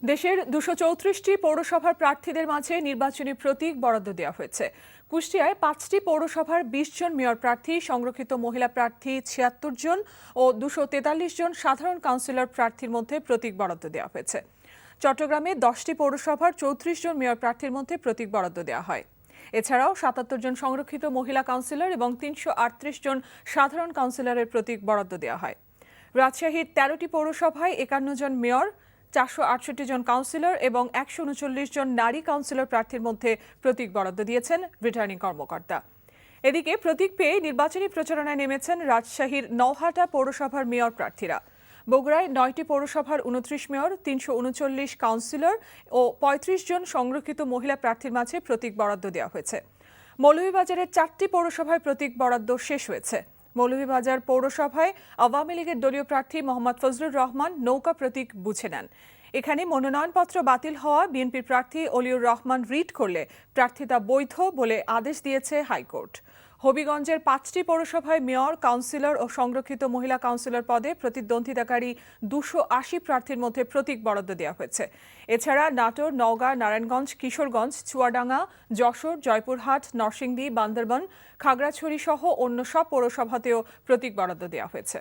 দেশের ২৩৪টি পৌরসভার প্রার্থীদের মাঝে নির্বাচনী প্রতীক বরাদ্দ দেওয়া হয়েছে। কুষ্টিয়ায় ৫টি পৌরসভার ২০ জন মেয়র প্রার্থী, সংরক্ষিত মহিলা প্রার্থী ৭৬ জন ও ২৪৩ জন সাধারণ কাউন্সিলর প্রার্থীর মধ্যে প্রতীক বরাদ্দ দেওয়া হয়েছে। চট্টগ্রামে ১০টি পৌরসভার ৩৪ জন মেয়র প্রার্থীর মধ্যে প্রতীক বরাদ্দ দেওয়া হয়। এছাড়াও ৭৭ জন সংরক্ষিত মহিলা কাউন্সিলর এবং ৩৩৮ জন সাধারণ কাউন্সিলরের প্রতীক বরাদ্দ দেওয়া হয়। রাজশাহীর ১৩টি পৌরসভায় ৫১ জন মেয়র, ৪৬৮ জন কাউন্সিলর এবং ১৩৯ জন নারী কাউন্সিলর প্রার্থীর মধ্যে প্রতীক বরাদ্দ দিয়েছেন রিটার্নিং কর্মকর্তা। এদিকে প্রতীক পেয়ে নির্বাচনী প্রচারণায় নেমেছেন রাজশাহীর নওহাটা পৌরসভার মেয়র প্রার্থীরা। বগুড়ায় ৯টি পৌরসভার ২৯ মেয়র, ৩৩৯ কাউন্সিলর ও ৩৫ জন সংরক্ষিত মহিলা প্রার্থীর মাঝে প্রতীক বরাদ্দ দেওয়া হয়েছে। মৌলভীবাজারের ৪টি পৌরসভায় প্রতীক বরাদ্দ শেষ হয়েছে। মৌলভীবাজার পৌরসভায় আওয়ামী লীগের দলীয় প্রার্থী মোহাম্মদ ফজলুর রহমান নৌকা প্রতীক বুঝে নেন। এখানে মনোনয়নপত্র বাতিল হওয়া বিএনপির প্রার্থী অলিউর রহমান রিট করলে প্রার্থিতা বৈধ বলে আদেশ দিয়েছে হাইকোর্ট। হবিগঞ্জের ৫টি পৌরসভায় মেয়র, কাউন্সিলর ও সংরক্ষিত মহিলা কাউন্সিলর পদে প্রতিদ্বন্দ্বিতাকারী ২৮০ প্রার্থীর মধ্যে প্রতীক বরাদ্দ দেওয়া হয়েছে। এছাড়া নাটোর, নওগাঁ, নারায়ণগঞ্জ, কিশোরগঞ্জ, চুয়াডাঙ্গা, যশোর, জয়পুরহাট, নরসিংদী, বান্দরবান, খাগড়াছড়ি সহ অন্য সব পৌরসভাতেও প্রতীক বরাদ্দ দেওয়া হয়েছে।